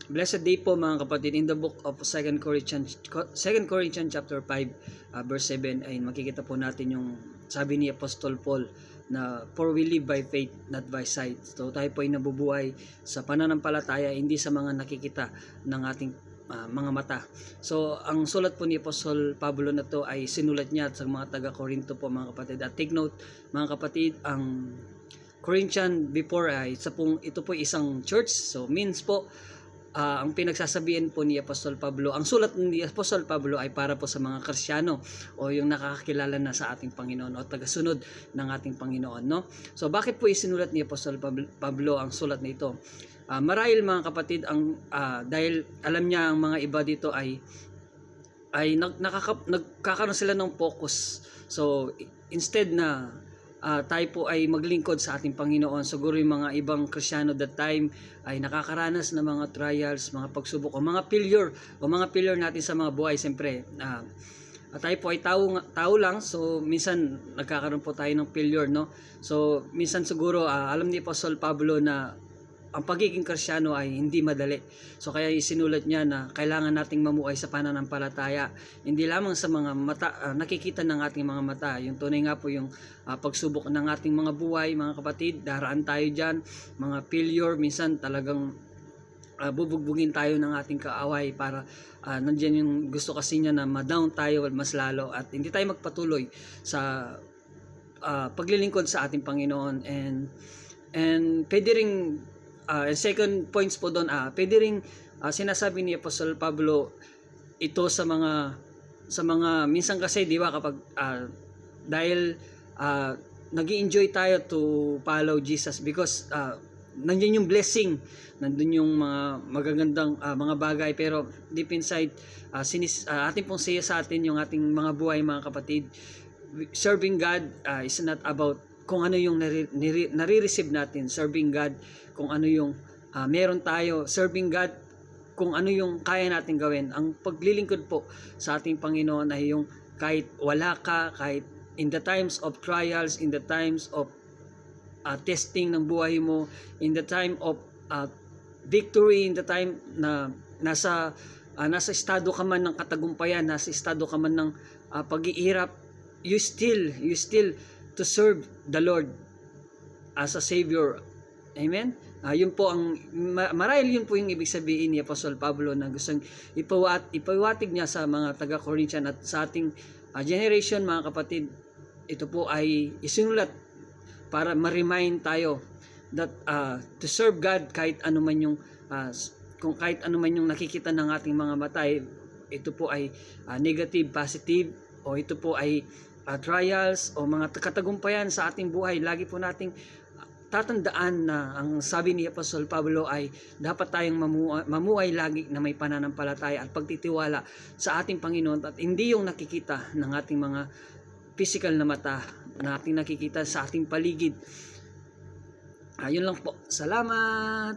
Blessed day po mga kapatid. In the book of 2 Corinthians chapter 5 verse 7 ay makikita po natin yung sabi ni Apostol Paul na for we live by faith not by sight. So tayo po ay nabubuhay sa pananampalataya, hindi sa mga nakikita ng ating mga mata. So ang sulat po ni Apostol Pablo na to ay sinulat niya sa mga taga-Corinto po mga kapatid. At take note mga kapatid, ang Corinthian before ay ito po isang church. So means po ang pinagsasabihan po ni Apostol Pablo, ang sulat ni Apostol Pablo ay para po sa mga Kristiyano o yung nakakakilala na sa ating Panginoon o tagasunod ng ating Panginoon, no? So bakit po isinulat ni Apostol Pablo ang sulat na ito? Marahil mga kapatid, dahil alam niya ang mga iba dito ay nagkakaroon sila ng focus. So instead na tayo po ay maglingkod sa ating Panginoon, siguro yung mga ibang Kristiyano that time ay nakakaranas ng mga trials, mga pagsubok o mga failure natin sa mga buhay. Siyempre tayo po ay tao lang, so minsan nagkakaroon po tayo ng failure, no? So minsan siguro alam ni Apostol Pablo na ang pagiging Kristiyano ay hindi madali. So kaya isinulat niya na kailangan nating mamuhay sa pananampalataya, hindi lamang sa mga mata, nakikita ng ating mga mata. Yung tunay nga po yung pagsubok ng ating mga buhay, mga kapatid, daraan tayo dyan, mga failure, minsan talagang bubugbugin tayo ng ating kaaway para nandiyan yung gusto kasi niya na ma-down tayo mas lalo at hindi tayo magpatuloy sa paglilingkod sa ating Panginoon. And pwede ring second points po doon, pwede ring sinasabi ni Apostol Pablo ito sa mga minsan kasi, di ba, kapag dahil nag-i-enjoy tayo to follow Jesus because nandiyan yung blessing, nandun yung mga magagandang mga bagay, pero deep inside ating pong siya sa atin yung ating mga buhay, mga kapatid. Serving God is not about kung ano yung nare-receive natin. Serving God kung ano yung meron tayo. Serving God kung ano yung kaya natin gawin. Ang paglilingkod po sa ating Panginoon ay yung kahit wala ka, kahit in the times of trials, in the times of testing ng buhay mo, in the time of victory, in the time na nasa estado ka man ng katagumpayan, nasa estado ka man ng pag-iirap, you still to serve the Lord as a Savior. Amen? Yun po ang marahil yun po yung ibig sabihin ni Apostol Pablo na gustong ipawatig niya sa mga taga-Corinthian at sa ating generation, mga kapatid. Ito po ay isinulat para ma-remind tayo that to serve God kahit ano man yung kahit ano man yung nakikita ng ating mga mata, ito po ay negative, positive, o ito po ay trials o mga katagumpayan sa ating buhay. Lagi po nating tatandaan na ang sabi ni Apostol Pablo ay dapat tayong mamuhay lagi na may pananampalataya at pagtitiwala sa ating Panginoon at hindi yung nakikita ng ating mga physical na mata na ating nakikita sa ating paligid. Ayun lang po. Salamat!